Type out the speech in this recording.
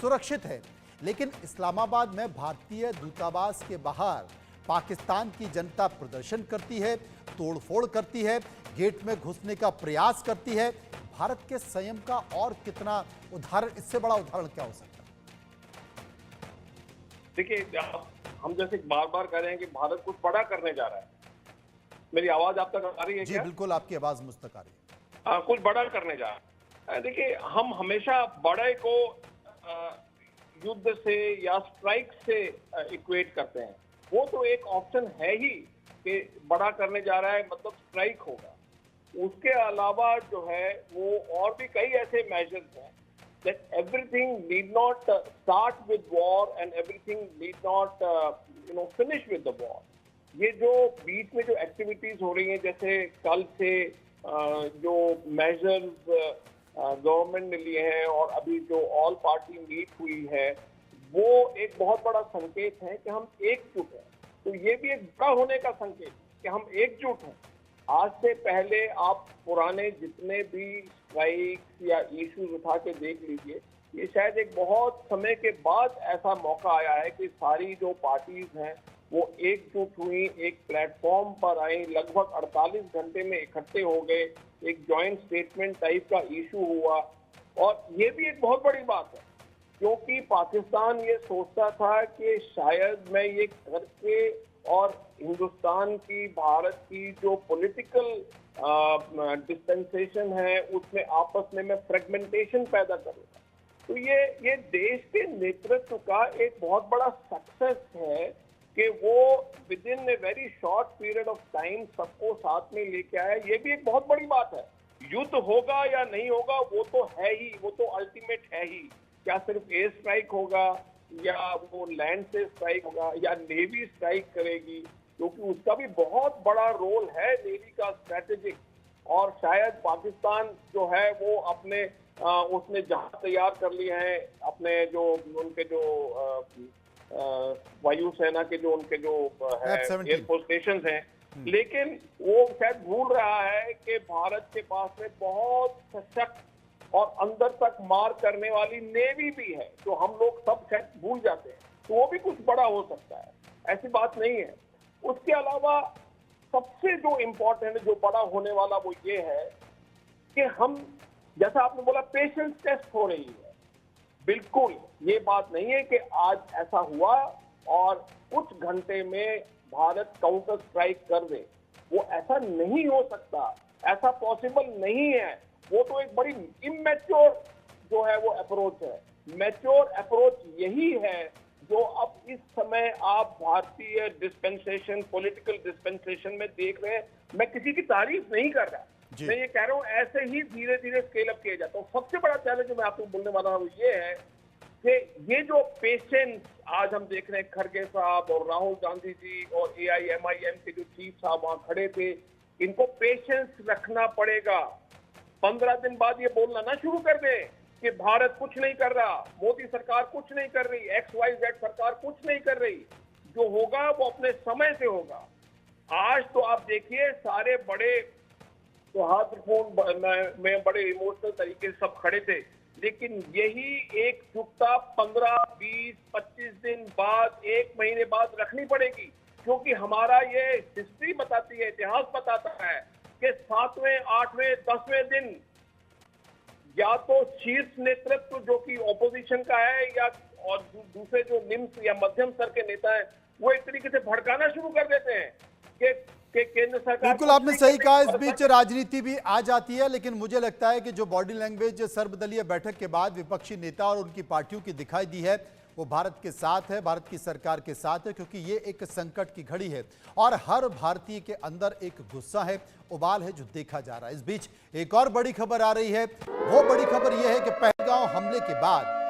सुरक्षित है, लेकिन इस्लामाबाद में भारतीय दूतावास के बाहर पाकिस्तान की जनता प्रदर्शन करती है, तोड़फोड़ करती है, गेट में घुसने का प्रयास करती है। भारत के संयम का और कितना उदाहरण, इससे बड़ा उदाहरण क्या हो सकता है? देखिए, हम जैसे बार बार कह रहे हैं कि भारत कुछ बड़ा करने जा रहा है। मेरी आवाज आप तक आ रही है? जी क्या? बिल्कुल, आपकी आवाज मुझ तक आ रही है। कुछ बड़ा करने जा रहा है। देखिए, हम हमेशा बड़े को युद्ध से या स्ट्राइक से इक्वेट करते हैं। वो तो एक ऑप्शन है ही कि बड़ा करने जा रहा है मतलब स्ट्राइक होगा। उसके अलावा जो है वो और भी कई ऐसे मेजर्स हैं that everything need not start with war and everything need not finish with the war. ये जो बीच में जो एक्टिविटीज हो रही हैं, जैसे कल से जो मेजर्स गवर्नमेंट ने लिए हैं और अभी जो ऑल पार्टी मीट हुई है, वो एक बहुत बड़ा संकेत है कि हम एकजुट हैं। तो ये भी एक बड़ा होने का संकेत है कि हम एकजुट हैं। आज से पहले आप पुराने जितने भी स्ट्राइक्स या इश्यूज उठा के देख लीजिए, ये शायद एक बहुत समय के बाद ऐसा मौका आया है कि सारी जो पार्टीज हैं वो एकजुट हुई, एक प्लेटफॉर्म पर आई, लगभग 48 घंटे में इकट्ठे हो गए, एक जॉइंट स्टेटमेंट टाइप का इशू हुआ। और ये भी एक बहुत बड़ी बात है, क्योंकि पाकिस्तान ये सोचता था कि शायद मैं ये करके और हिंदुस्तान की, भारत की जो पॉलिटिकल डिस्टेंसेशन है उसमें आपस में मैं फ्रेगमेंटेशन पैदा करूंगा। तो ये देश के नेतृत्व का एक बहुत बड़ा सक्सेस है कि वो with in a very short period of time सबको साथ में लेके आया। ये भी एक बहुत बड़ी बात है। युद्ध होगा या नहीं होगा वो तो है ही, वो तो अल्टीमेट है ही। क्या सिर्फ एयर स्ट्राइक होगा या वो लैंड से स्ट्राइक होगा या नेवी स्ट्राइक करेगी, क्योंकि उसका भी बहुत बड़ा रोल है नेवी का स्ट्रेटेजिक। और शायद पाकिस्तान जो है वो अपने उसने जहाज तैयार कर लिए हैं, अपने जो उनके जो वायुसेना के जो उनके जो है एयरफोर्स स्टेशन हैं, लेकिन वो शायद भूल रहा है कि भारत के पास में बहुत सशक्त और अंदर तक मार करने वाली नेवी भी है, जो हम लोग सब शायद भूल जाते हैं। तो वो भी कुछ बड़ा हो सकता है, ऐसी बात नहीं है। उसके अलावा सबसे जो इम्पोर्टेंट, जो बड़ा होने वाला वो ये है कि हम, जैसा आपने बोला, पेशेंस टेस्ट हो रही है। बिल्कुल ये बात नहीं है कि आज ऐसा हुआ और कुछ घंटे में भारत काउंटर स्ट्राइक कर दे। वो ऐसा नहीं हो सकता, ऐसा पॉसिबल नहीं है। वो तो एक बड़ी इमैच्योर जो है वो अप्रोच है। मैच्योर अप्रोच यही है जो अब इस समय आप भारतीय डिस्पेंसेशन, पॉलिटिकल डिस्पेंसेशन में देख रहे हैं। मैं किसी की तारीफ नहीं कर रहा, मैं ये कह रहा हूँ ऐसे ही धीरे धीरे स्केल अप किया जाता है। सबसे बड़ा चैलेंज जो मैं आपको बोलने वाला हूँ ये है कि ये जो पेशेंस आज हम देख रहे हैं, खड़गे साहब और राहुल गांधी जी और AIMIM के जो चीफ साहब वहां खड़े थे, इनको पेशेंस रखना पड़ेगा। 15 दिन बाद ये बोलना ना शुरू कर दे कि भारत कुछ नहीं कर रहा, मोदी सरकार कुछ नहीं कर रही, XYZ सरकार कुछ नहीं कर रही। जो होगा वो अपने समय से होगा। आज तो आप देखिए सारे बड़े सौहार्दपूर्ण में बड़े इमोशनल तरीके से सब खड़े थे, लेकिन यही एकजुटता 15, 20, 25 दिन बाद, 1 महीने बाद रखनी पड़ेगी, क्योंकि हमारा ये हिस्ट्री बताती है, इतिहास बताता है कि 7वें, 8वें, 10वें दिन या तो शीर्ष नेतृत्व जो कि ऑपोजिशन का है या और दूसरे जो निम्न या मध्यम स्तर के नेता है, वो एक तरीके से भड़काना शुरू कर देते हैं कि केंद्र सरकार। बिल्कुल आपने सही कहा, इस बीच राजनीति भी आ जाती है, लेकिन मुझे लगता है कि जो बॉडी लैंग्वेज सर्वदलीय बैठक के बाद विपक्षी नेता और उनकी पार्टियों की दिखाई दी है, वो भारत के साथ है, भारत की सरकार के साथ है, क्योंकि ये एक संकट की घड़ी है और हर भारतीय के अंदर एक गुस्सा है, उबाल है, जो देखा जा रहा है। इस बीच एक और बड़ी खबर आ रही है। वो बड़ी खबर यह है कि पहलगांव हमले के बाद